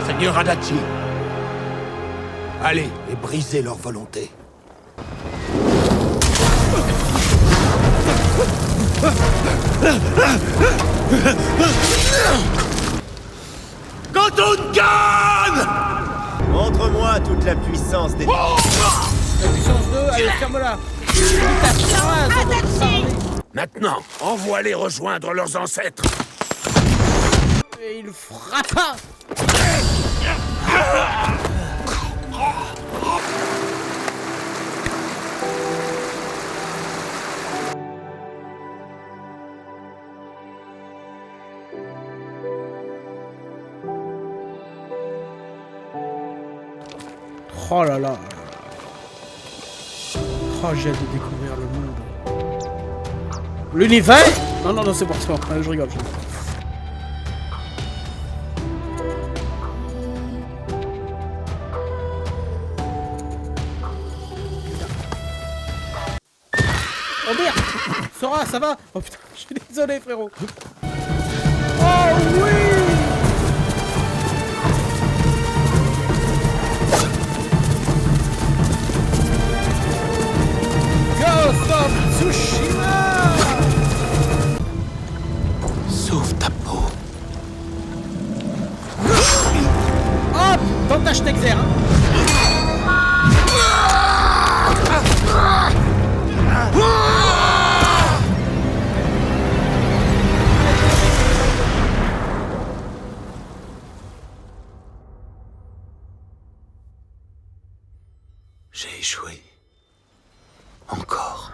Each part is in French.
Seigneur Adachi. Allez, et brisez leur volonté. Gotunkan! Montre-moi toute la puissance des... La puissance 2, allez, ferme-la. Maintenant, envoie-les rejoindre leurs ancêtres. Et il frappa. Oh là là. Oh, j'ai hâte de découvrir le monde. L'univers. Non, c'est bon, je rigole. Oh merde. Sora, ça va? Oh putain, je suis désolé, frérot. Oh oui. Ghost of Tsushima! Sauve ta peau. Hop! Dans ta Schnexer, hein! J'ai échoué. Encore.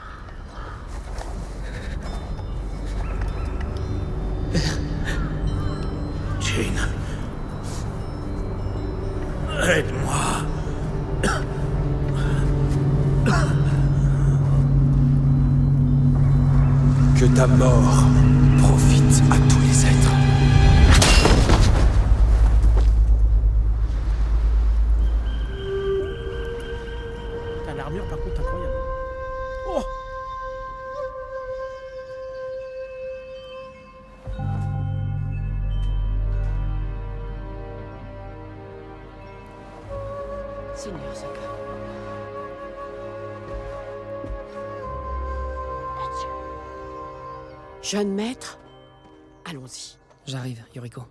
Jin. Aide-moi. Que ta mort profite à tous les êtres. T'as l'armure par contre incroyable. Oh! Seigneur Sakai. Jeune maître, allons-y. J'arrive, Yuriko.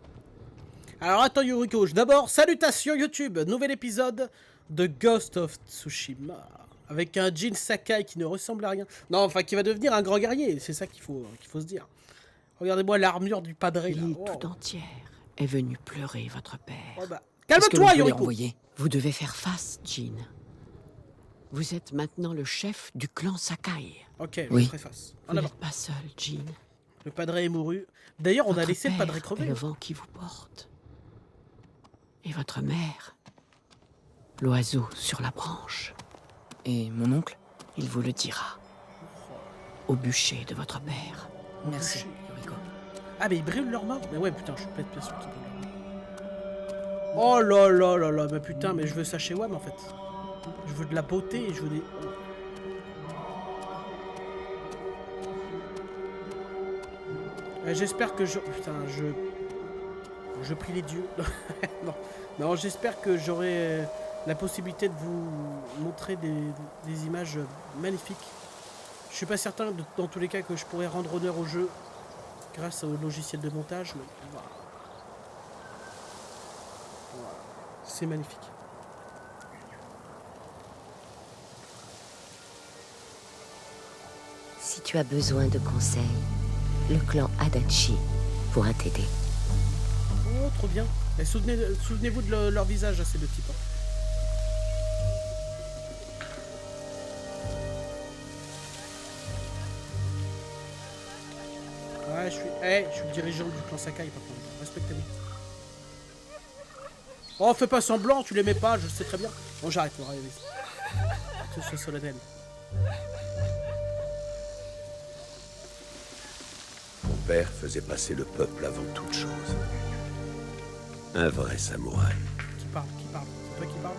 Alors attends Yuriko, d'abord, salutations YouTube, nouvel épisode de Ghost of Tsushima. Avec un Jin Sakai qui ne ressemble à rien. Non, enfin qui va devenir un grand guerrier, c'est ça qu'il faut se dire. Regardez-moi l'armure du padré là. L'île Oh. tout entière est venue pleurer votre père. Oh bah, Est-ce que l'on calme-toi peut les Yuriko. renvoyer? Vous devez faire face, Jin. Vous êtes maintenant le chef du clan Sakai. Ok, Oui. je préface. En Vous avant. n'êtes pas seul, Jin. Le padré est mouru. D'ailleurs, on a Votre laissé le père padré est crever. le vent qui vous porte. Et votre mère, l'oiseau sur la branche. Et mon oncle? Il vous le dira. Au bûcher de votre père. Merci, Yuriko. Ah mais ils brûlent leur mort. Mais ouais putain, je suis pas bien sûr qu'ils brûlent leur mort. Oh là là là là, mais putain, mais je veux ça chez WAM en fait. Je veux de la beauté et je veux des... J'espère que je... Putain, je prie les dieux. Non, non j'espère que j'aurai la possibilité de vous montrer des images magnifiques. Je suis pas certain, dans tous les cas, que je pourrais rendre honneur au jeu grâce au logiciel de montage, mais voilà. Voilà. C'est magnifique. Si tu as besoin de conseils, le clan Adachi pourra t'aider. Oh, trop bien. Et souvenez-vous de leur visage, ces deux types. Hein. Ouais, je suis le dirigeant du clan Sakai, par contre. Respectez-moi. Oh, fais pas semblant, tu l'aimais pas, je le sais très bien. Bon, j'arrête, on va arriver. Que ce soit solennel. Mon père faisait passer le peuple avant toute chose. Un vrai samouraï. Qui parle? C'est toi qui parle?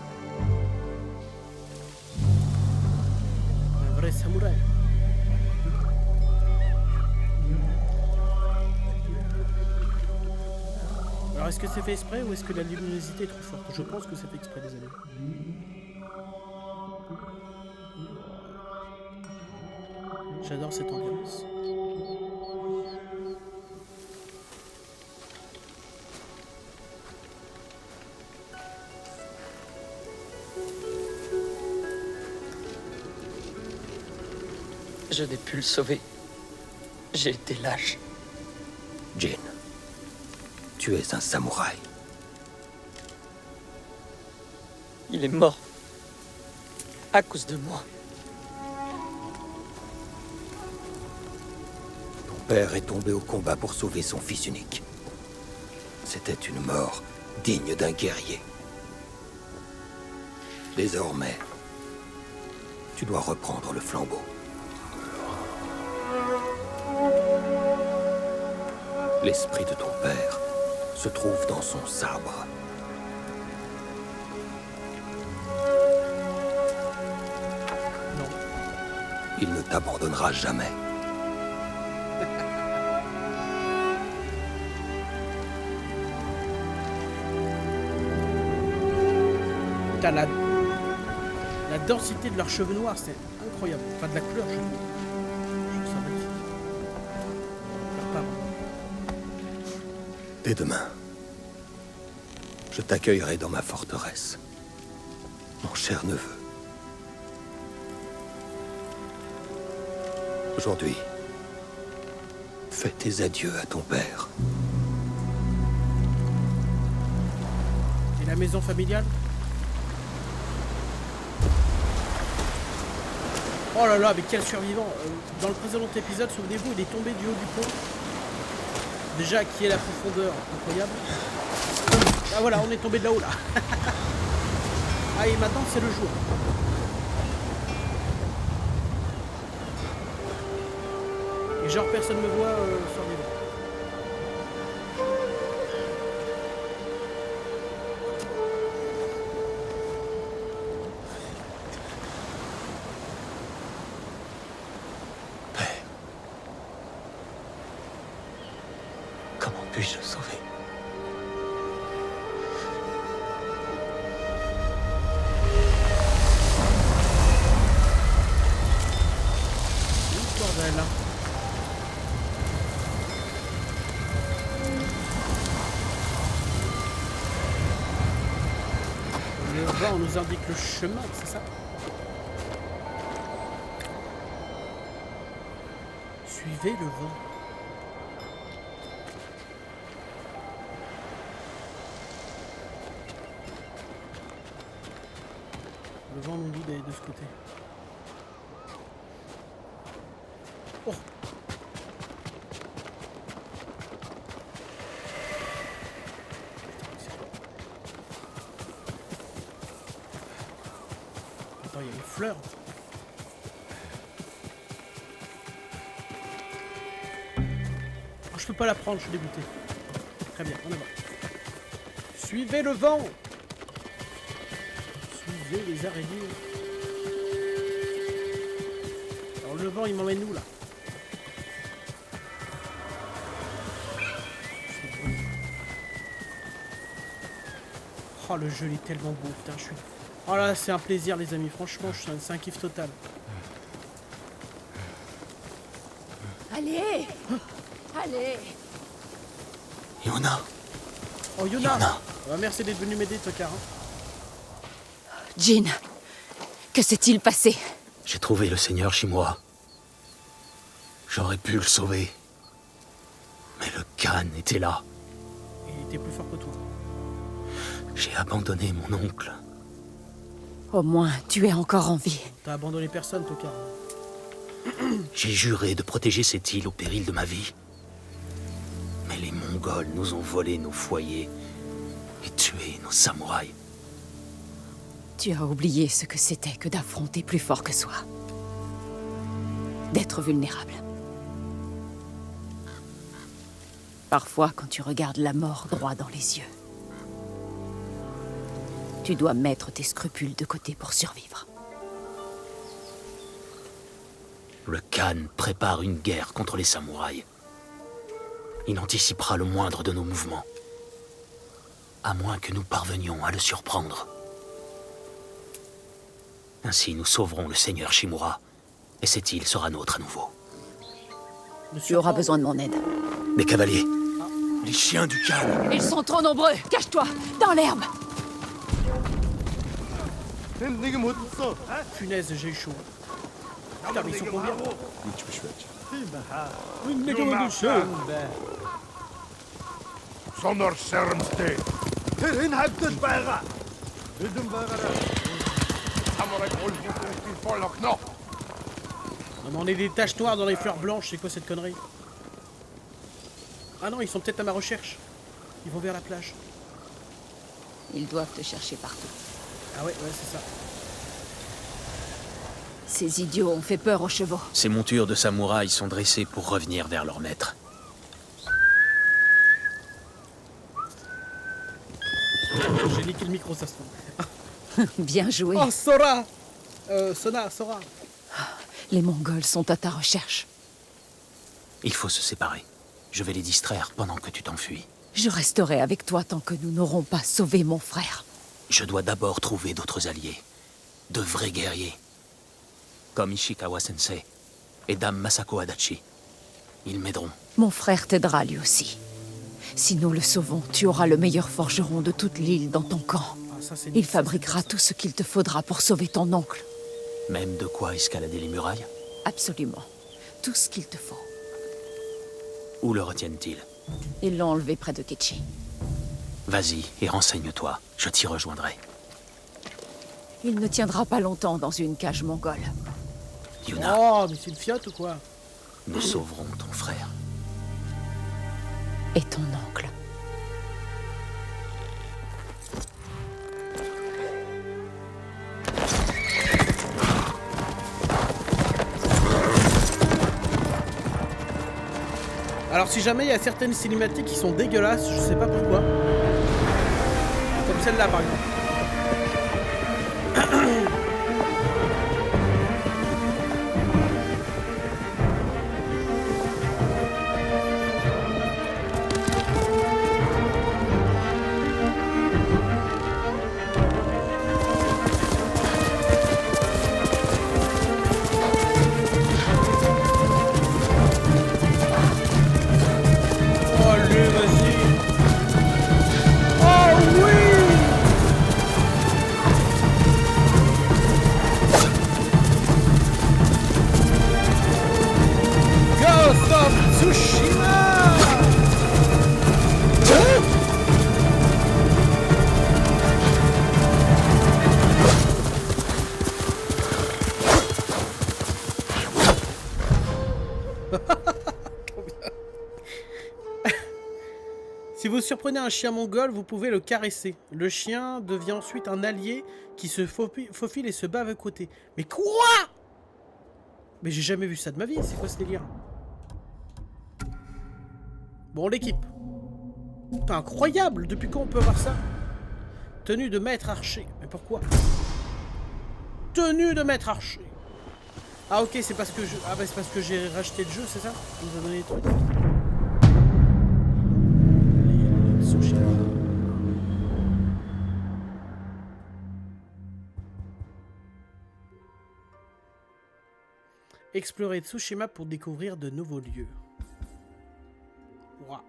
Un vrai samouraï. Alors est-ce que c'est fait exprès ou est-ce que la luminosité est trop forte? Je pense que c'est fait exprès, les amis. J'adore cette ambiance. Je n'ai pu le sauver. J'ai été lâche. Jin, tu es un samouraï. Il est mort. À cause de moi. Ton père est tombé au combat pour sauver son fils unique. C'était une mort digne d'un guerrier. Désormais, tu dois reprendre le flambeau. L'esprit de ton père se trouve dans son sabre. Non. Il ne t'abandonnera jamais. Putain, la densité de leurs cheveux noirs, c'est incroyable. Enfin, de la couleur, je trouve. Je trouve ça magnifique. Pas vraiment. Dès demain, je t'accueillerai dans ma forteresse, mon cher neveu. Aujourd'hui, fais tes adieux à ton père. Et la maison familiale? Oh là là, mais quel survivant! Dans le précédent épisode, souvenez-vous, il est tombé du haut du pont. Déjà, qui est la profondeur? Incroyable. Ah voilà, on est tombé de là-haut là. Ah, et maintenant, c'est le jour. Et genre, personne me voit survivant. Comment puis-je le sauver? Bordel. Le vent nous indique le chemin, c'est ça? Suivez le vent. Le vent nous dit d'aller de ce côté. Oh! Attends, il y a une fleur. Oh, je peux pas la prendre, je suis dégoûté. Très bien, on y va. Suivez le vent! Suivez les araignées. Alors le vent, il m'emmène où là? Oh, le jeu il est tellement beau, putain, je suis... Oh là, c'est un plaisir les amis, franchement, c'est un kiff total. Allez! Allez! Yuna! Oh Yuna, Yuna. Merci d'être venu m'aider, Tokar. Hein. Jin, que s'est-il passé? J'ai trouvé le seigneur Shimura. J'aurais pu le sauver. Mais le Khan était là. Il était plus fort que toi. J'ai abandonné mon oncle. Au moins, tu es encore en vie. T'as abandonné personne, Tokar. J'ai juré de protéger cette île au péril de ma vie. Mais les Mongols nous ont volé nos foyers et tué nos samouraïs. Tu as oublié ce que c'était que d'affronter plus fort que soi. D'être vulnérable. Parfois, quand tu regardes la mort droit dans les yeux, tu dois mettre tes scrupules de côté pour survivre. Le Khan prépare une guerre contre les samouraïs. Il anticipera le moindre de nos mouvements. À moins que nous parvenions à le surprendre. Ainsi, nous sauverons le seigneur Shimura, et cette île sera nôtre à nouveau. Tu auras besoin de mon aide. Mes cavaliers, les chiens du calme. Ils sont trop nombreux. Cache-toi, dans l'herbe. Punaise, j'ai eu chaud. Putain, mais ils sont combien? Non, mais on est des taches noires dans les fleurs blanches, c'est quoi cette connerie? Ah non, ils sont peut-être à ma recherche. Ils vont vers la plage. Ils doivent te chercher partout. Ah ouais, c'est ça. Ces idiots ont fait peur aux chevaux. Ces montures de samouraïs sont dressées pour revenir vers leur maître. J'ai niqué le micro, ça se trouve. Bien joué. Oh, Sora Sora. Les Mongols sont à ta recherche. Il faut se séparer. Je vais les distraire pendant que tu t'enfuis. Je resterai avec toi tant que nous n'aurons pas sauvé mon frère. Je dois d'abord trouver d'autres alliés. De vrais guerriers. Comme Ishikawa Sensei et Dame Masako Adachi. Ils m'aideront. Mon frère t'aidera lui aussi. Si nous le sauvons, tu auras le meilleur forgeron de toute l'île dans ton camp. Ah, ça, c'est Il fabriquera tout ce qu'il te faudra pour sauver ton oncle. Même de quoi escalader les murailles? Absolument. Tout ce qu'il te faut. Où le retiennent-ils? Ils l'ont enlevé près de Ketchi. Vas-y et renseigne-toi. Je t'y rejoindrai. Il ne tiendra pas longtemps dans une cage mongole. Yuna, Oh, mais c'est une fiotte ou quoi? nous sauverons ton frère. Et ton oncle. Alors si jamais il y a certaines cinématiques qui sont dégueulasses, je sais pas pourquoi. Comme celle-là par exemple. Allez, vas-y. Oh oui! Ghost of Tsushima! Si vous surprenez un chien mongol, vous pouvez le caresser. Le chien devient ensuite un allié qui se faufile et se bat à côté. Mais quoi? Mais j'ai jamais vu ça de ma vie, c'est quoi ce délire? Bon, l'équipe. C'est incroyable, depuis quand on peut voir ça? Tenue de maître archer. Mais pourquoi? Tenue de maître archer. Ah ok, c'est parce que je... Ah bah c'est parce que j'ai racheté le jeu, c'est ça? On nous a donné des trucs. Tsushima. Explorer Tsushima pour découvrir de nouveaux lieux. Ouah.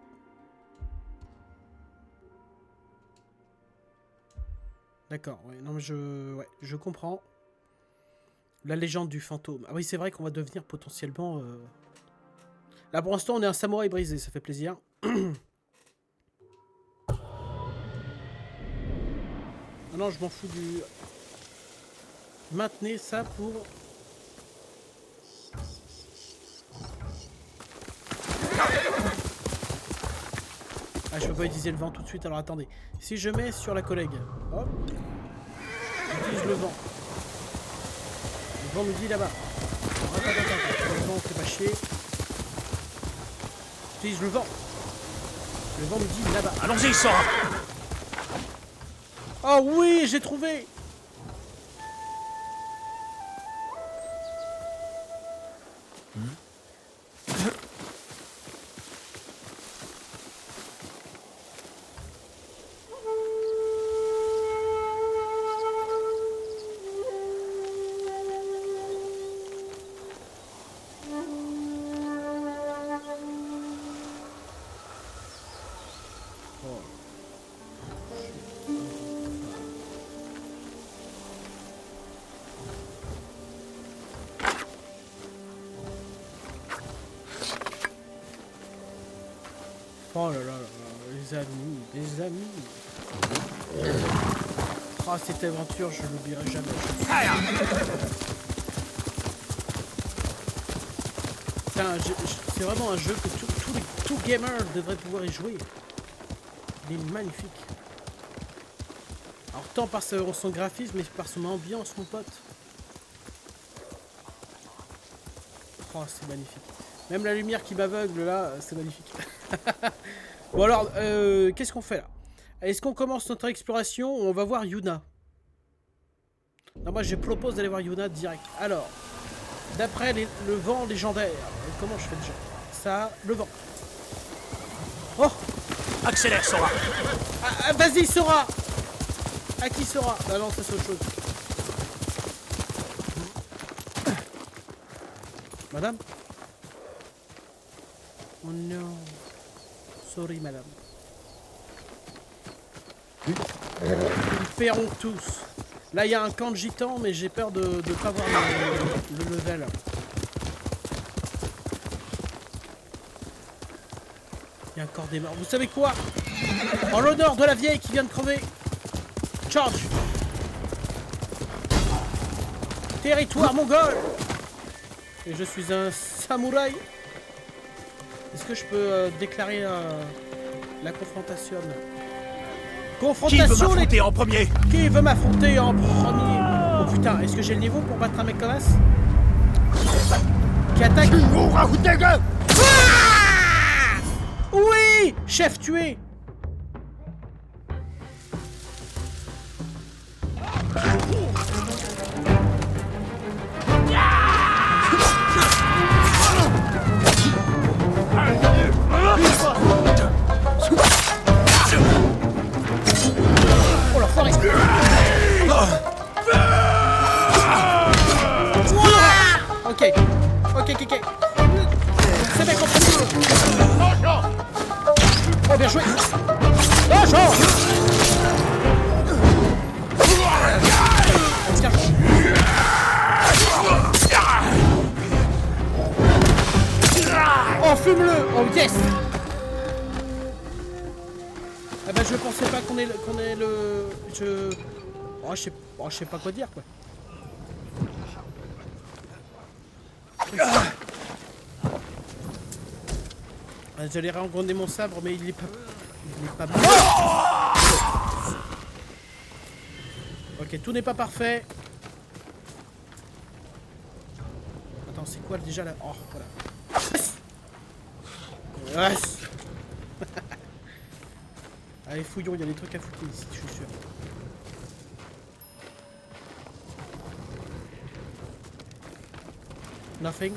D'accord, ouais, non mais je comprends. La légende du fantôme. Ah oui, c'est vrai qu'on va devenir potentiellement... Là pour l'instant on est un samouraï brisé, ça fait plaisir. Non, je m'en fous du... Maintenez ça pour... Ah, je peux pas utiliser le vent tout de suite, alors attendez. Si je mets sur la collègue, hop, j'utilise le vent. Le vent nous dit là-bas. Attends. Le vent, fait pas chier. J'utilise le vent. Le vent nous dit là-bas. Allons-y, Sora! Oh oui, j'ai trouvé! Oh là là là, les amis, les amis. Ah, cette aventure, je l'oublierai jamais. C'est vraiment un jeu que tout gamer devrait pouvoir y jouer. Il est magnifique. Alors tant par son graphisme, mais par son ambiance, mon pote. Oh, c'est magnifique. Même la lumière qui m'aveugle là, c'est magnifique. Bon alors, qu'est-ce qu'on fait là? Est-ce qu'on commence notre exploration ou on va voir Yuna? Non, moi je propose d'aller voir Yuna direct. Alors, d'après le vent légendaire, comment je fais déjà? Ça, le vent. Oh! Accélère, Sora. Vas-y, Sora! À qui Sora? Ah non, ça c'est autre chose. Madame? Oh non. Sorry, madame. Nous paierons tous. Là, il y a un camp de gitans, mais j'ai peur de ne pas voir le level. Il y a encore des morts. Vous savez quoi? En l'honneur de la vieille qui vient de crever. Charge! Territoire mongol! Et je suis un samouraï. Est-ce que je peux déclarer la confrontation? Qui veut m'affronter en premier? Qui veut m'affronter en premier? Oh putain, est-ce que j'ai le niveau pour battre un mec comme ça? Qui attaque? Ah! Oui! Chef tué! Ok. C'est bien compris. Oh, bien joué. Bonjour. Oh, fume-le. Oh, yes. Ah bah, je pensais pas qu'on ait le... Oh, je sais pas quoi dire, quoi. J'allais réengrander mon sabre, mais il est pas bon. Ok, tout n'est pas parfait. Attends, c'est quoi déjà là? Oh, voilà. Yes. Allez, fouillons, il y a des trucs à foutre ici, je suis sûr. Nothing.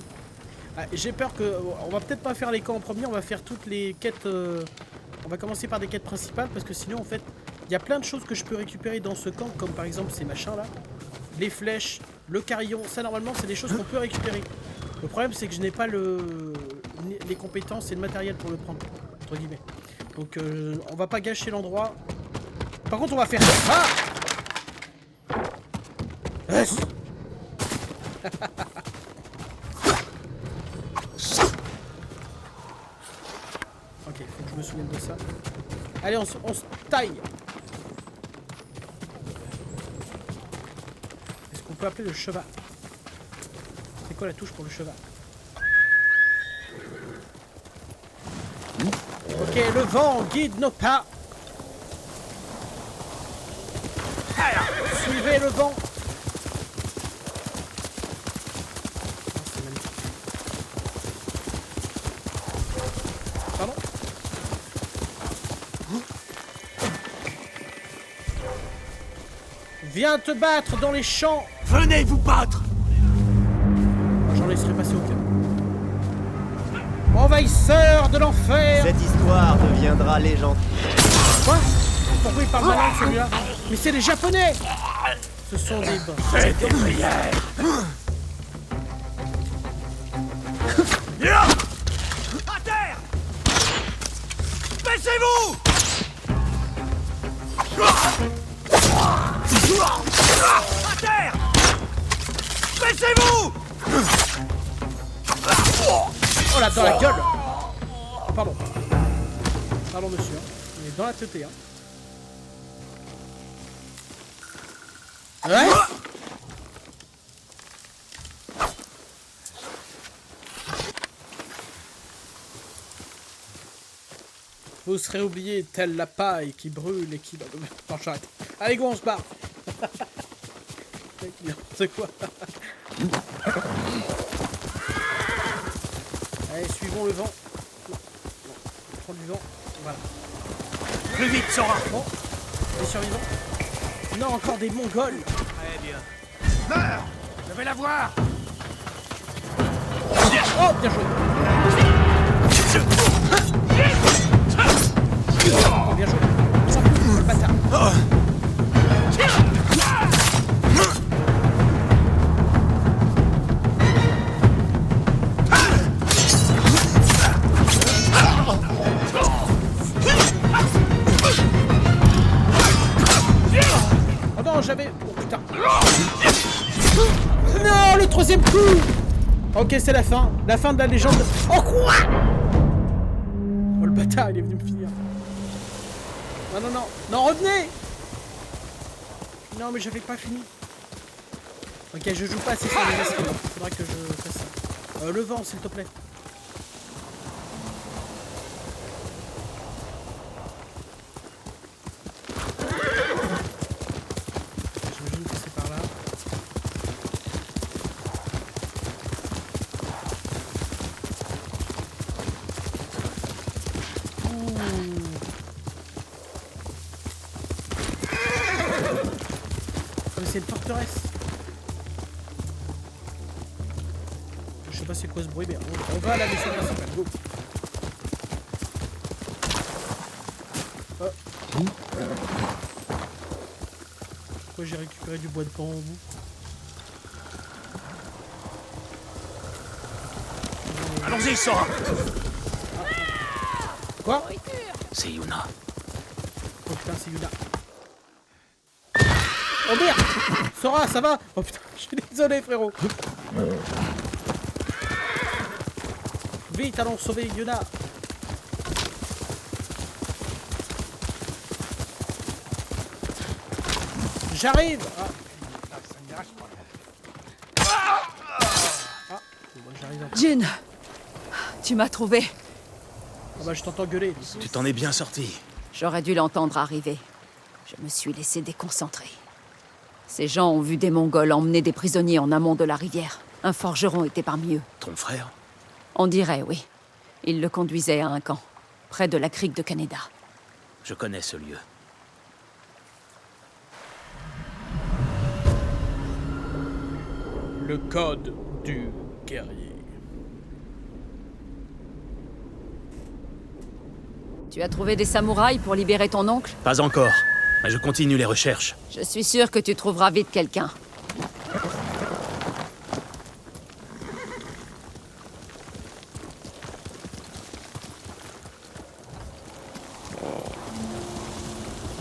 Ah, j'ai peur que... On va peut-être pas faire les camps en premier, on va faire toutes les quêtes... On va commencer par des quêtes principales, parce que sinon, en fait, il y a plein de choses que je peux récupérer dans ce camp, comme par exemple ces machins-là. Les flèches, le carillon, ça normalement, c'est des choses qu'on peut récupérer. Le problème, c'est que je n'ai pas les compétences et le matériel pour le prendre, entre guillemets. Donc, on va pas gâcher l'endroit. Par contre, on va faire ça. Yes. Ok, faut que je me souvienne de ça. Allez, on se taille. Est-ce qu'on peut appeler le cheval? C'est quoi la touche pour le cheval? Ok, le vent guide nos pas. Suivez le vent. Pardon? Viens te battre dans les champs. Venez vous battre. J'en laisserai passer aucun. Envahisseur de l'enfer. Cette histoire deviendra légendaire. Quoi? Pourquoi il parle malin celui-là? Mais c'est les Japonais. Ce sont des bons. C'est des prières. À terre. Baissez-vous. À terre. Baissez-vous. Oh là, dans la gueule. Pardon. Pardon monsieur, hein. On est dans la teuté, hein. Ouais. Vous serez oublié telle la paille qui brûle et qui... Non, j'arrête. Allez, go, on se barre. C'est quoi? Allez, suivons le vent. Non, non. Prends du vent. Voilà. Plus vite, Sora! Bon, des survivants. Non, encore des Mongols. Très bien. Meurs! Je vais la voir! Oh, bien joué. Oh, bien joué. Ça pousse, le bâtard. Oh non, j'avais... Oh putain. Non, le troisième coup. Ok, c'est la fin de la légende. Oh quoi? Oh le bâtard, il est venu me finir. Non, non, non, non, revenez. Non, mais j'avais pas fini. Ok, je joue pas assez sur les escaliers. Faudra que je fasse ça. Le vent, s'il te plaît. J'imagine que c'est par là. C'est une forteresse. Je sais pas c'est quoi ce bruit, mais on va à la mission principale. Go. Oh. Pourquoi j'ai récupéré du bois de pan en bout? Allons-y, Sora! Quoi? C'est Yuna. Oh putain, c'est Yuna. Oh merde! Sora, ça va? Oh putain, je suis désolé frérot. Vite, allons sauver Yuna. J'arrive. Ah, bon, j'arrive. Jin, tu m'as trouvé. Ah bah je t'entends gueuler. Tu t'en es bien sorti. J'aurais dû l'entendre arriver. Je me suis laissé déconcentrer. Ces gens ont vu des Mongols emmener des prisonniers en amont de la rivière. Un forgeron était parmi eux. Ton frère? On dirait, oui. Il le conduisait à un camp, près de la crique de Kaneda. Je connais ce lieu. Le code du guerrier. Tu as trouvé des samouraïs pour libérer ton oncle? Pas encore, mais je continue les recherches. Je suis sûr que tu trouveras vite quelqu'un.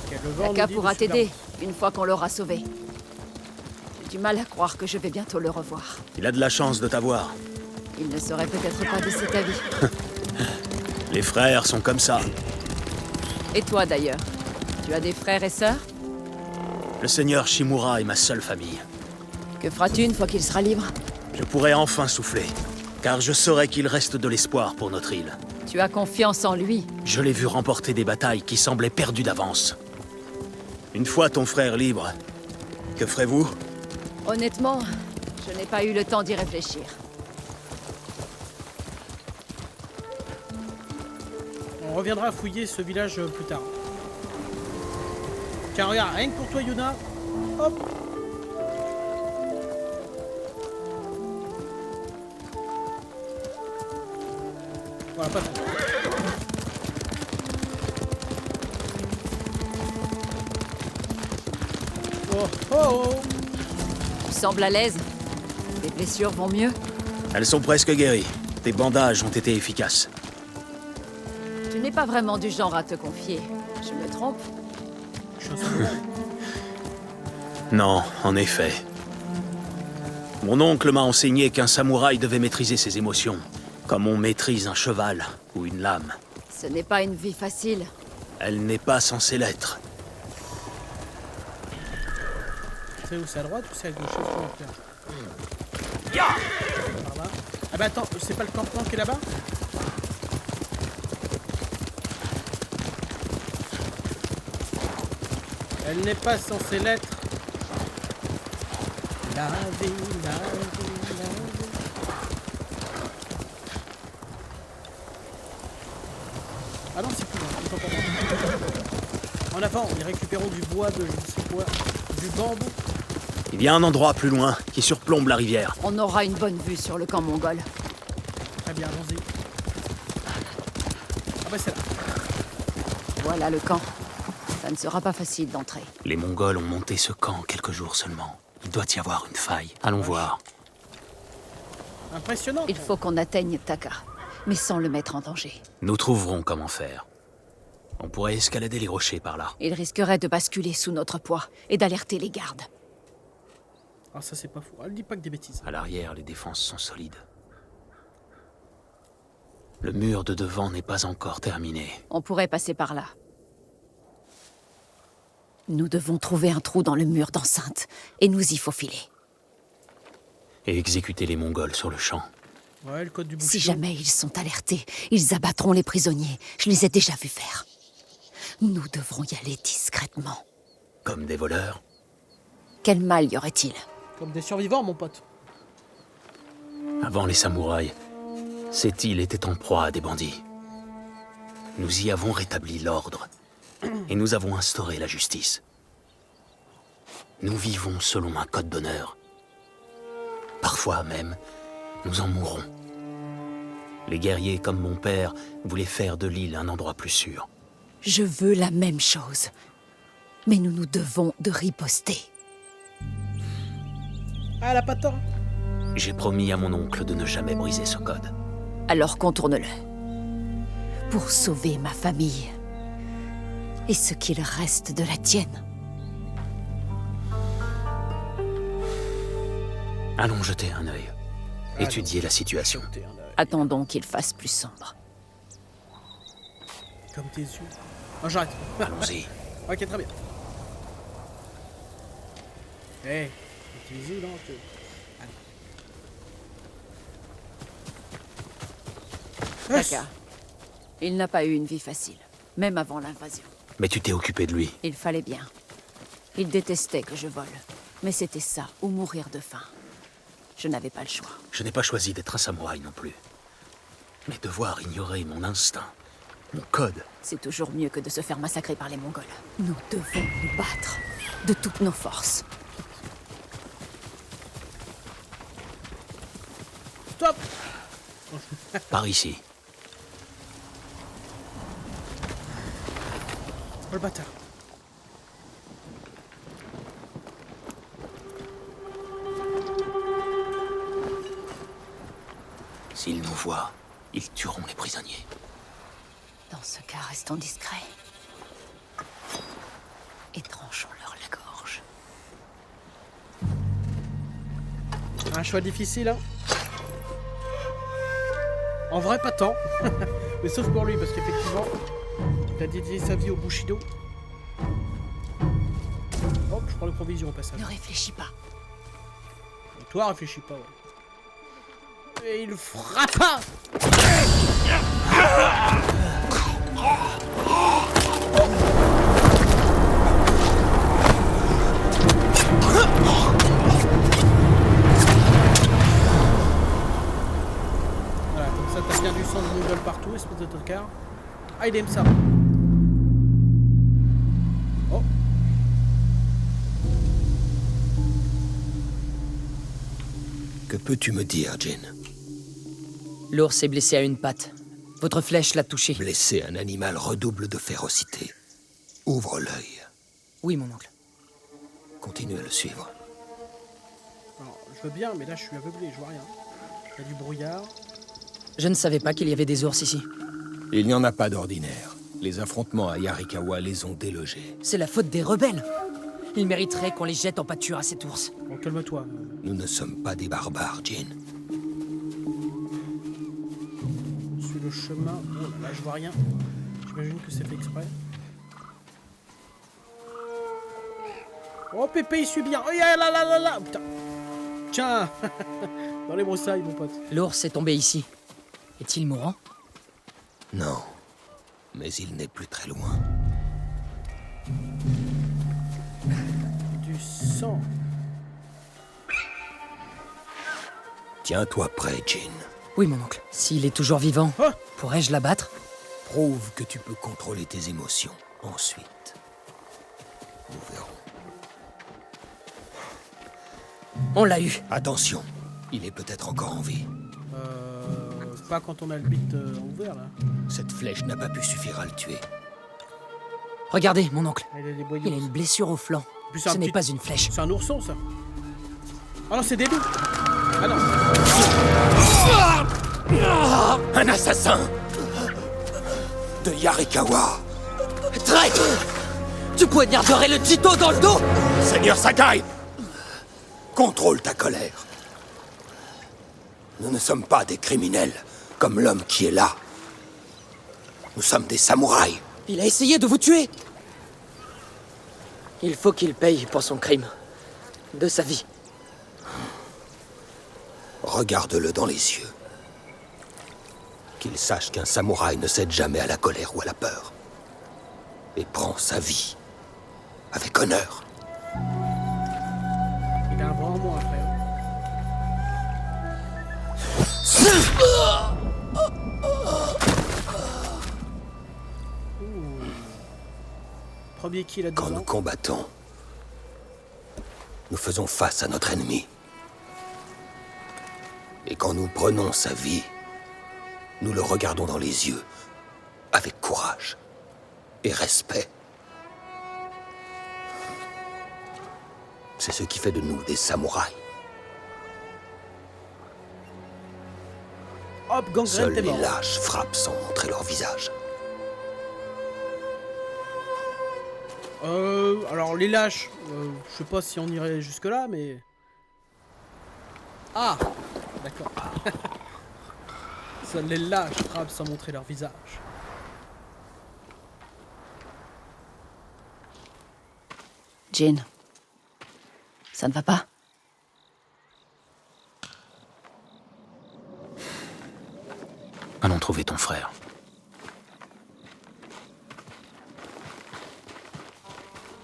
Okay, le vent nous Taka dit pourra de t'aider super- une fois qu'on l'aura sauvé. J'ai du mal à croire que je vais bientôt le revoir. Il a de la chance de t'avoir. Il ne saurait peut-être pas d'ici ta vie. Les frères sont comme ça. Et toi d'ailleurs? Tu as des frères et sœurs? Le seigneur Shimura est ma seule famille. Que feras-tu une fois qu'il sera libre? Je pourrai enfin souffler, car je saurai qu'il reste de l'espoir pour notre île. Tu as confiance en lui? Je l'ai vu remporter des batailles qui semblaient perdues d'avance. Une fois ton frère libre, que ferez-vous? Honnêtement, je n'ai pas eu le temps d'y réfléchir. On reviendra fouiller ce village plus tard. Tiens, regarde, rien que pour toi, Yuna. Hop. Voilà, pas trop. Oh, oh, oh. Tu sembles à l'aise? Tes blessures vont mieux? Elles sont presque guéries. Tes bandages ont été efficaces. Tu n'es pas vraiment du genre à te confier. Je me trompe? Je suis un samouraï. Non, en effet. Mon oncle m'a enseigné qu'un samouraï devait maîtriser ses émotions, comme on maîtrise un cheval ou une lame. Ce n'est pas une vie facile. Elle n'est pas censée l'être. C'est où? C'est à droite ou c'est à gauche? Qu'est-ce qu'on va faire? Par là. Ah bah attends, c'est pas le campement qui est là-bas? Elle n'est pas censée l'être. La vie, la vie, la vie. Ah non, c'est plus loin, c'est pas pour moi. En avant, et récupérons du bois de je ne sais quoi, du bambou. Il y a un endroit plus loin qui surplombe la rivière. On aura une bonne vue sur le camp mongol. Très bien, allons-y. Ah bah c'est là. Voilà le camp. Ça ne sera pas facile d'entrer. Les Mongols ont monté ce camp quelques jours seulement. Il doit y avoir une faille. Allons voir. Impressionnant. Il faut qu'on atteigne Taka, mais sans le mettre en danger. Nous trouverons comment faire. On pourrait escalader les rochers par là. Il risquerait de basculer sous notre poids et d'alerter les gardes. Ah ça c'est pas fou. Elle dit pas que des bêtises. À l'arrière, les défenses sont solides. Le mur de devant n'est pas encore terminé. On pourrait passer par là. Nous devons trouver un trou dans le mur d'enceinte et nous y faufiler. Et exécuter les Mongols sur le champ. Ouais, le code du Si Bushido. jamais ils sont alertés, ils abattront les prisonniers. Je les ai déjà vus faire. Nous devrons y aller discrètement. Comme des voleurs. Quel mal y aurait-il? Comme des survivants, mon pote. Avant les samouraïs, cette île était en proie à des bandits. Nous y avons rétabli l'ordre. Et nous avons instauré la justice. Nous vivons selon un code d'honneur. Parfois même, nous en mourrons. Les guerriers comme mon père voulaient faire de l'île un endroit plus sûr. Je veux la même chose. Mais nous nous devons de riposter. Ah, elle a pas tort. J'ai promis à mon oncle de ne jamais briser ce code. Alors contourne-le. Pour sauver ma famille. Et ce qu'il reste de la tienne. Allons jeter un œil. Étudier la situation. Attendons qu'il fasse plus sombre. Comme tes yeux. Oh, j'arrête. Allons-y. Ok, très bien. Hé, tes yeux, là, Allez. Taka, il n'a pas eu une vie facile, même avant l'invasion. Mais tu t'es occupé de lui. Il fallait bien. Il détestait que je vole. Mais c'était ça, ou mourir de faim. Je n'avais pas le choix. Je n'ai pas choisi d'être un samouraï non plus. Mais devoir ignorer mon instinct, mon code. C'est toujours mieux que de se faire massacrer par les Mongols. Nous devons nous battre, de toutes nos forces. Stop. Par ici. Oh, le bâtard. S'ils nous voient, ils tueront les prisonniers. Dans ce cas, restons discrets. Et tranchons-leur la gorge. Un choix difficile, hein. En vrai, pas tant. Mais sauf pour lui, parce qu'effectivement, il a dédié sa vie au Bushido. Oh, je prends les provisions au passage. Ne réfléchis pas. Et toi, réfléchis pas, ouais. Et il frappa. Voilà, comme ça t'as bien du sang de mongol partout, espèce de tocard. Ah, il aime ça. Oh. Que peux-tu me dire, Jin? L'ours est blessé à une patte. Votre flèche l'a touché. Blesser un animal redouble de férocité. Ouvre l'œil. Oui, mon oncle. Continue à le suivre. Alors, je veux bien, mais là je suis aveuglé, je vois rien. Il y a du brouillard. Je ne savais pas qu'il y avait des ours ici. Il n'y en a pas d'ordinaire. Les affrontements à Yarikawa les ont délogés. C'est la faute des rebelles. Ils mériteraient qu'on les jette en pâture à cet ours. Bon, calme-toi. Nous ne sommes pas des barbares, Jin. Suis le chemin. Oh là là, je vois rien. J'imagine que c'est fait exprès. Oh Pépé, il suit bien. Oh là là là là là. Putain. Tiens. Dans les broussailles, mon pote. L'ours est tombé ici. Est-il mourant? Non. Mais il n'est plus très loin. Du sang. Tiens-toi prêt, Jin. Oui, mon oncle. S'il est toujours vivant, Oh. pourrais-je l'abattre? Prouve que tu peux contrôler tes émotions. Ensuite, nous verrons. On l'a eu. Attention, il est peut-être encore en vie. Pas quand on a le bit ouvert là. Cette flèche n'a pas pu suffire à le tuer. Regardez, mon oncle. Il a des boyaux. Il a une blessure au flanc. Plus Ce un n'est petit- pas une flèche. C'est un ourson ça. Ah non, c'est des loups. Ah non. Un assassin de Yarikawa. Traître! Tu poignarderais le Tito dans le dos! Seigneur Sakai, contrôle ta colère. Nous ne sommes pas des criminels, comme l'homme qui est là. Nous sommes des samouraïs. Il a essayé de vous tuer! Il faut qu'il paye pour son crime. De sa vie. Regarde-le dans les yeux. Qu'il sache qu'un samouraï ne cède jamais à la colère ou à la peur. Et prend sa vie avec honneur. Il a un bras en moins après. Premier kill à 2 Quand nous ans. combattons, nous faisons face à notre ennemi. Et quand nous prenons sa vie, nous le regardons dans les yeux, avec courage et respect. C'est ce qui fait de nous des samouraïs. Hop, gangrène, Seuls t'es les mort. lâches frappent sans montrer leur visage. Alors les lâches, je sais pas si on irait jusque là, mais... Ah, d'accord. Seuls les lâches frappent sans montrer leur visage. Jin, ça ne va pas? Allons trouver ton frère.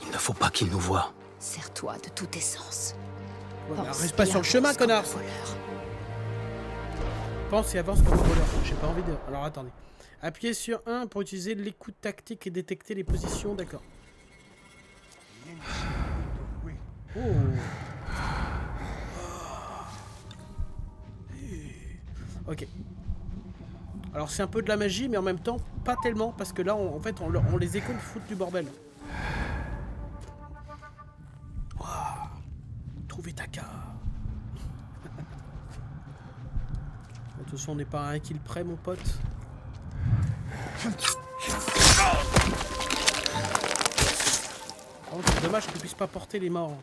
Il ne faut pas qu'il nous voie. Serre-toi de tout essence. Ouais, mais Pense reste pas et sur le chemin, avance comme connard. un voleur. Pense et avance comme un voleur. J'ai pas envie de... Alors attendez. Appuyez sur 1 pour utiliser l'écoute tactique et détecter les positions. D'accord. Oh. Ok. Alors c'est un peu de la magie, mais en même temps pas tellement, parce que là en fait on les écoute foutent du bordel. Wow. Trouver Taka. De toute façon on n'est pas à un kill près, mon pote. Oh, c'est dommage qu'on puisse pas porter les morts.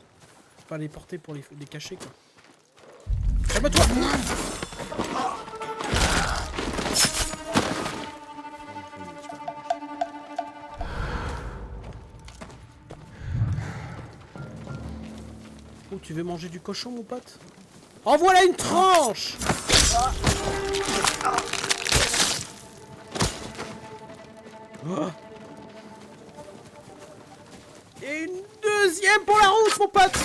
Pas les porter pour les cacher quoi. Calme-toi. Oh, tu veux manger du cochon, mon pote? En voilà une tranche! Oh. Et une deuxième pour la route, mon pote!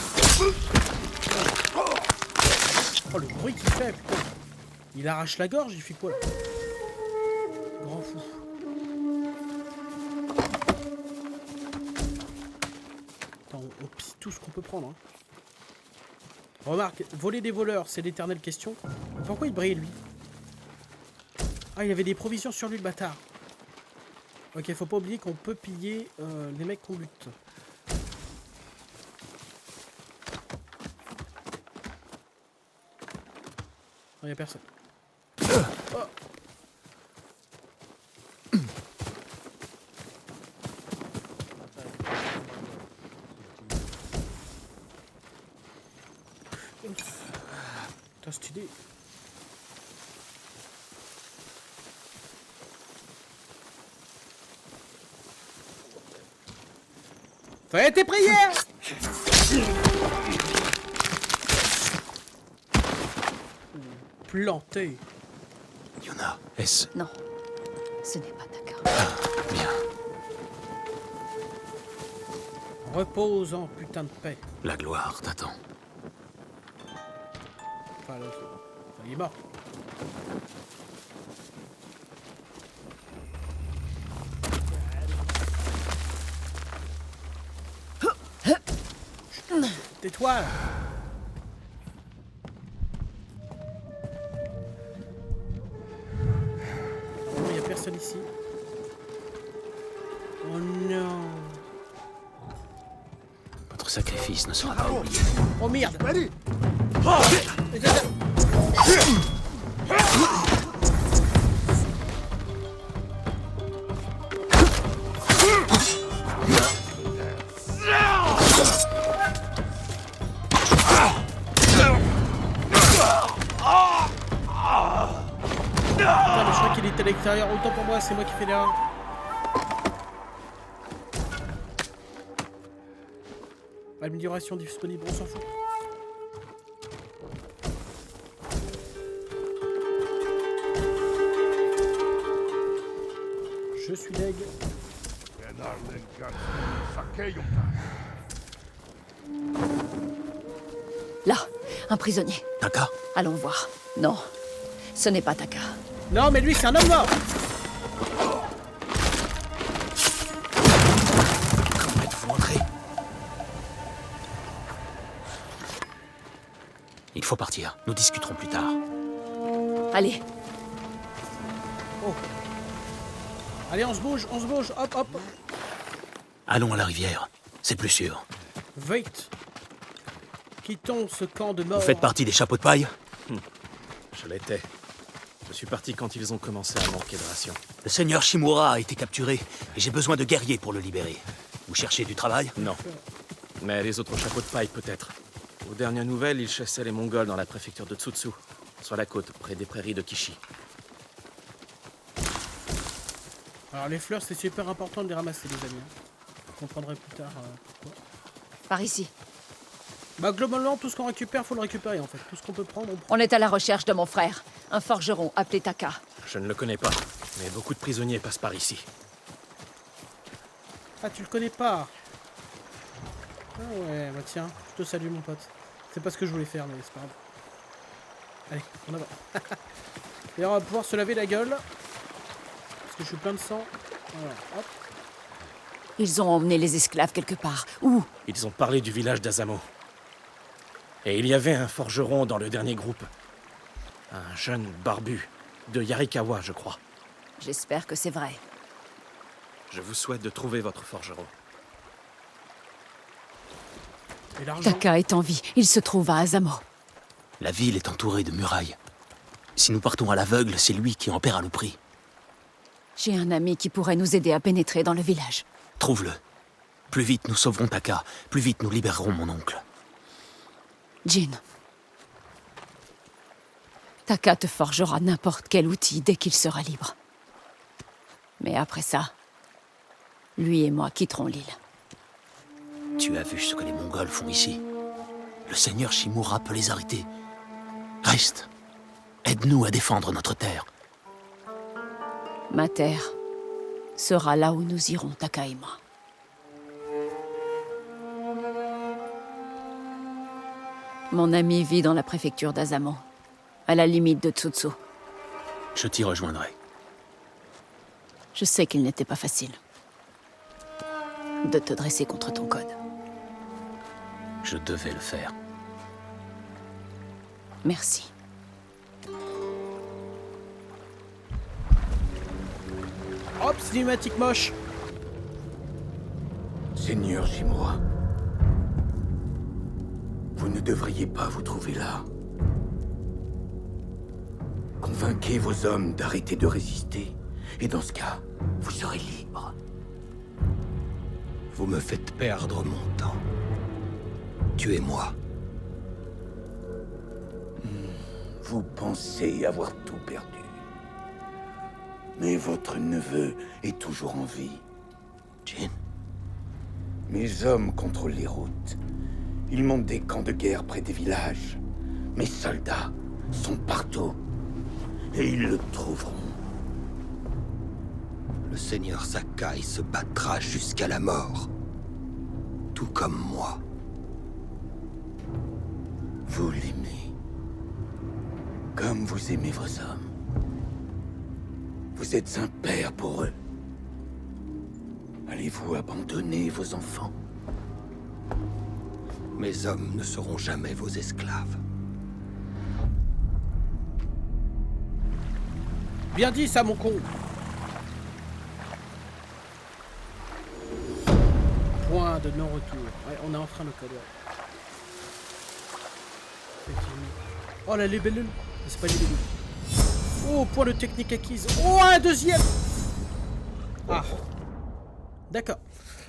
Oh, le bruit qu'il fait, putain! Il arrache la gorge, il fait quoi là? Grand fou. Attends, on pille tout ce qu'on peut prendre. Hein. Remarque, voler des voleurs, c'est l'éternelle question. Mais pourquoi il brille, lui? Ah, il avait des provisions sur lui, le bâtard. Ok, faut pas oublier qu'on peut piller les mecs qu'on bute. Non, y'a personne. Oh. Putain, stylé. Fais tes prières! Planté. Yuna, est-ce... Non, ce n'est pas Taka. Bien. Repose en putain de paix. La gloire t'attend. Enfin, là, enfin, il est mort. Tais-toi là. Il n'y a personne ici. Oh non. Votre sacrifice ne sera pas oublié. Oh merde. Putain, mais je crois qu'il était à l'extérieur. Autant pour moi, c'est moi qui fais l'erreur. Amélioration disponible, on s'en fout. Je suis deg. Là, un prisonnier. Taka, Allons voir. Non, ce n'est pas Taka. Non, mais lui, c'est un homme mort. comment êtes-vous entré? Il faut partir. Nous discuterons plus tard. Allez, Oh. Allez, on se bouge, hop, hop. Allons à la rivière. C'est plus sûr. Wait. Quittons ce camp de mort. Vous faites partie des chapeaux de paille? Je l'étais. Je suis parti quand ils ont commencé à manquer de rations. Le seigneur Shimura a été capturé et j'ai besoin de guerriers pour le libérer. Vous cherchez du travail? Non. Mais les autres chapeaux de paille, peut-être. Aux dernières nouvelles, ils chassaient les Mongols dans la préfecture de Tsutsu, sur la côte, près des prairies de Kishi. Alors, les fleurs, c'est super important de les ramasser, les amis. Vous comprendrez plus tard pourquoi. par ici. Bah, globalement, tout ce qu'on récupère, faut le récupérer en fait. Tout ce qu'on peut prendre, on prend. On est à la recherche de mon frère, un forgeron appelé Taka. Je ne le connais pas, mais beaucoup de prisonniers passent par ici. Ah, tu le connais pas? Ah ouais, bah tiens, je te salue mon pote. C'est pas ce que je voulais faire, mais c'est pas grave. Allez, on avance. Et on va pouvoir se laver la gueule. Parce que je suis plein de sang. Voilà, hop. Ils ont emmené les esclaves quelque part. Où? Ils ont parlé du village d'Azamo. Et il y avait un forgeron dans le dernier groupe. Un jeune barbu, de Yarikawa, je crois. J'espère que c'est vrai. Je vous souhaite de trouver votre forgeron. Et l'argent. Taka est en vie. Il se trouve à Azamo. La ville est entourée de murailles. Si nous partons à l'aveugle, c'est lui qui en paiera le prix. J'ai un ami qui pourrait nous aider à pénétrer dans le village. Trouve-le. Plus vite nous sauverons Taka, plus vite nous libérerons mon oncle. Jin. Taka te forgera n'importe quel outil dès qu'il sera libre. Mais après ça, lui et moi quitterons l'île. Tu as vu ce que les Mongols font ici? Le seigneur Shimura peut les arrêter. Reste. Aide-nous à défendre notre terre. Ma terre sera là où nous irons, Taka et moi. Mon ami vit dans la préfecture d'Azamo, à la limite de Tsutsu. Je t'y rejoindrai. Je sais qu'il n'était pas facile de te dresser contre ton code. Je devais le faire. Merci. Hop, cinématique moche. Seigneur Shimura, vous ne devriez pas vous trouver là. Convainquez vos hommes d'arrêter de résister, et dans ce cas, vous serez libre. Vous me faites perdre mon temps. Tuez-moi. Vous pensez avoir tout perdu. Mais votre neveu est toujours en vie. Jin, Mes hommes contrôlent les routes. Ils montent des camps de guerre près des villages. Mes soldats sont partout. Et ils le trouveront. Le seigneur Sakai se battra jusqu'à la mort. Tout comme moi. Vous l'aimez. Comme vous aimez vos hommes. Vous êtes un père pour eux. Allez-vous abandonner vos enfants? Mes hommes ne seront jamais vos esclaves. Bien dit ça, mon con. Point de non-retour. Ouais, on a enfin le code. Ouais. Effectivement. Oh la libellule. C'est pas libellule. Oh, point de technique acquise. Oh, un deuxième. Ah. D'accord.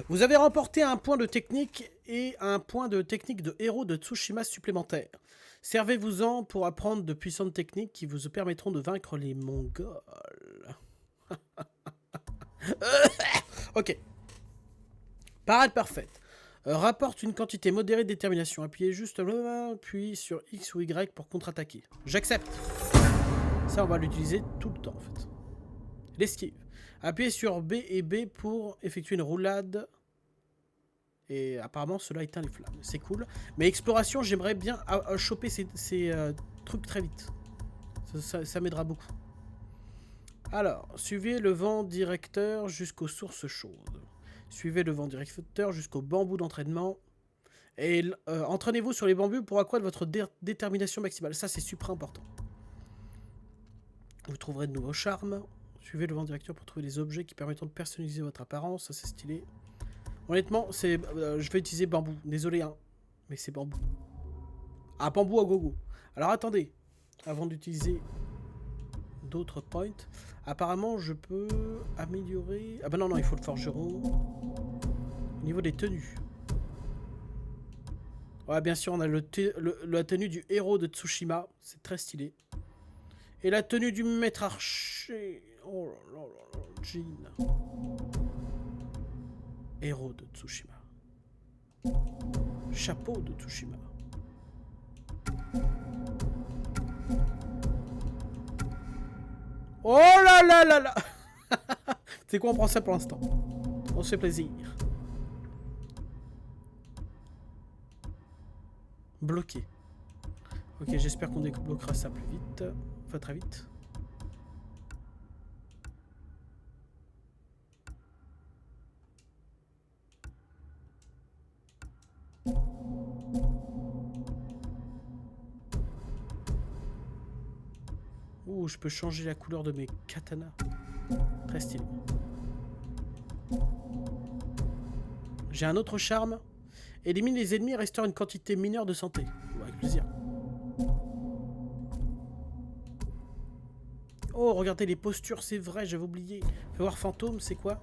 Vous avez remporté un point de technique et un point de technique de héros de Tsushima supplémentaire. Servez-vous-en pour apprendre de puissantes techniques qui vous permettront de vaincre les Mongols. Ok. Parade parfaite. Rapporte une quantité modérée de détermination. Appuyez juste puis sur X ou Y pour contre-attaquer. J'accepte. Ça, on va l'utiliser tout le temps, en fait. L'esquive. Appuyez sur B et B pour effectuer une roulade. Et apparemment, cela éteint les flammes. C'est cool. Mais exploration, j'aimerais bien choper ces trucs très vite. Ça m'aidera beaucoup. Alors, suivez le vent directeur jusqu'aux sources chaudes. Suivez le vent directeur jusqu'au bambou d'entraînement. Et entraînez-vous sur les bambus pour accroître votre détermination maximale. Ça, c'est super important. Vous trouverez de nouveaux charmes. Suivez le vent directeur pour trouver des objets qui permettront de personnaliser votre apparence. Ça, c'est stylé. Honnêtement, je vais utiliser bambou. Désolé, hein. Mais c'est bambou. Ah, bambou à gogo. Alors, attendez. Avant d'utiliser d'autres points. Apparemment, je peux améliorer... Ah bah non, il faut le forgeron. Au niveau des tenues. Ouais, bien sûr, on a la tenue du héros de Tsushima. C'est très stylé. Et la tenue du maître archer. Oh là là là là, Jin. Héros de Tsushima. Chapeau de Tsushima. Oh là là là là. C'est quoi, on prend ça pour l'instant. On se fait plaisir. Bloqué. Ok, j'espère qu'on débloquera ça plus vite. Enfin, très vite. Ouh, je peux changer la couleur de mes katanas. Très stylé. J'ai un autre charme. Élimine les ennemis et restaure une quantité mineure de santé. Ouais, avec plaisir. Oh, regardez les postures, c'est vrai, j'avais oublié. Fais voir fantôme, c'est quoi?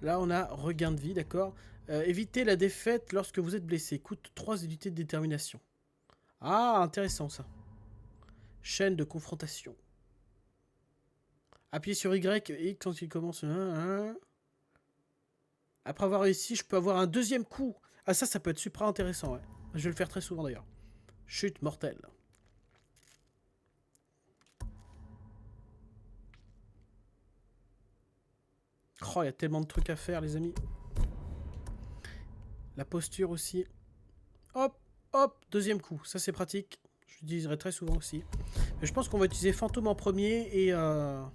Là, on a regain de vie, d'accord. Évitez la défaite lorsque vous êtes blessé. Coûte 3 unités de détermination. Ah, intéressant ça. Chaîne de confrontation. Appuyez sur Y et quand il commence... Après avoir réussi, je peux avoir un deuxième coup. Ah, ça peut être super intéressant, ouais. Je vais le faire très souvent d'ailleurs. Chute mortelle. Oh, il y a tellement de trucs à faire, les amis. La posture aussi. Hop, hop, deuxième coup. Ça, c'est pratique. Je l'utiliserai très souvent aussi. Mais je pense qu'on va utiliser fantôme en premier et... On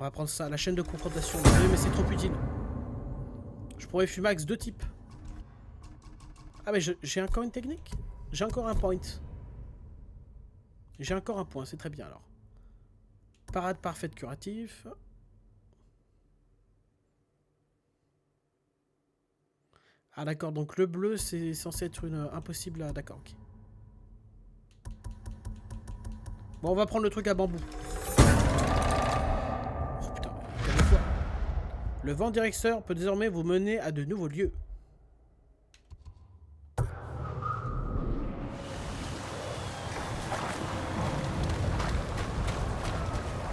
va prendre ça, la chaîne de confrontation. Désolé, mais c'est trop utile. Je pourrais Fumax 2 types. Ah, mais j'ai encore une technique. J'ai encore un point. J'ai encore un point, c'est très bien alors. Parade parfaite curatif. Ah d'accord, donc le bleu c'est censé être une impossible à... D'accord, ok. Bon, on va prendre le truc à bambou. Oh putain, calme-toi. Le vent directeur peut désormais vous mener à de nouveaux lieux.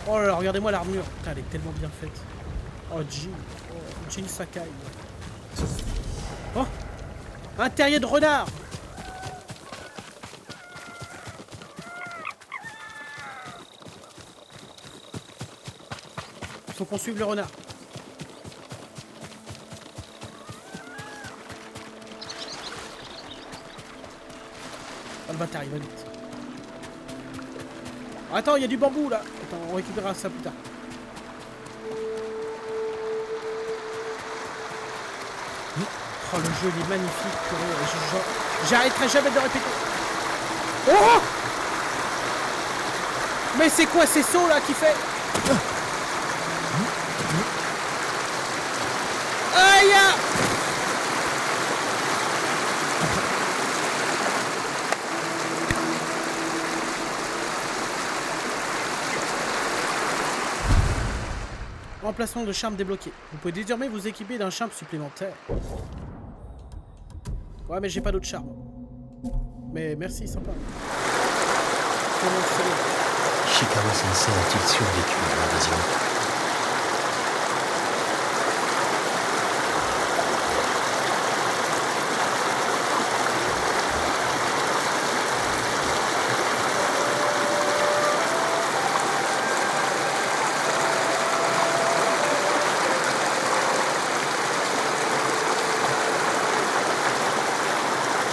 Oh là là, regardez-moi l'armure. Putain, elle est tellement bien faite. Oh, G. Oh. Jin Sakai. Oh, un terrier de renard. Faut qu'on suive le renard. Oh, le bâtard, il va vite. Attends, il y a du bambou là. Attends, on récupérera ça plus tard. Oh, le jeu il est magnifique. J'arrêterai jamais de le répéter. Oh! Mais c'est quoi ces sauts là qui fait? Aïe! Remplacement de charme débloqué. Vous pouvez désormais vous équiper d'un charme supplémentaire. Ouais, mais j'ai pas d'autre charme. Mais merci, sympa. Shikawa Sensei a-t-il survécu à l'invasion?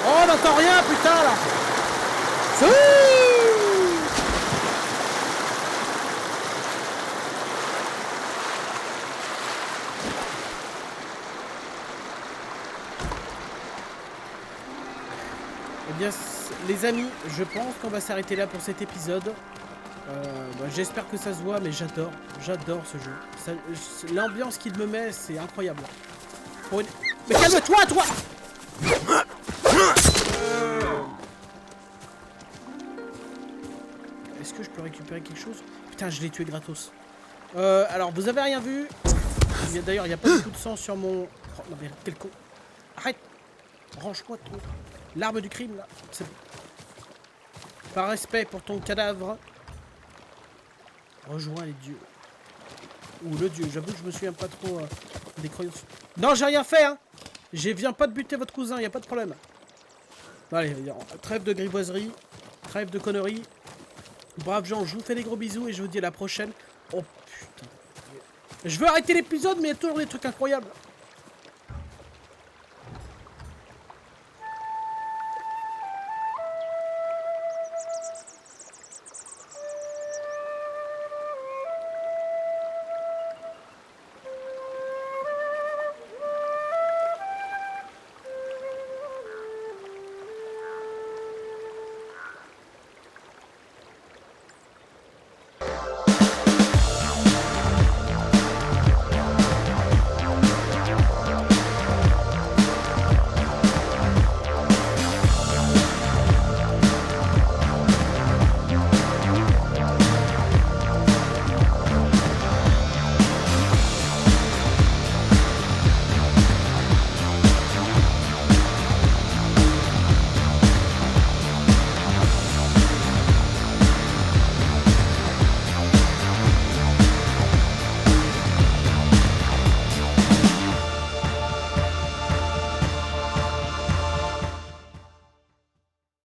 Oh, on n'entend rien, putain, là. Eh bien, les amis, je pense qu'on va s'arrêter là pour cet épisode. J'espère que ça se voit, mais j'adore ce jeu. L'ambiance qu'il me met, c'est incroyable. Mais calme-toi, toi! Est-ce que je peux récupérer quelque chose? Putain, je l'ai tué gratos. Alors, vous avez rien vu. D'ailleurs, il n'y a pas du tout de sang sur mon... Oh, non mais quel con. Arrête. Range-moi ton... L'arme du crime, là. C'est bon. Par respect pour ton cadavre. Rejoins les dieux. Ou le dieu. J'avoue que je me souviens pas trop des croyances. Non, j'ai rien fait, hein. Je viens pas de buter votre cousin, il n'y a pas de problème. Allez, trêve de grivoiserie. Trêve de conneries. Braves gens, je vous fais des gros bisous et je vous dis à la prochaine. Oh putain. Je veux arrêter l'épisode, mais il y a toujours des trucs incroyables.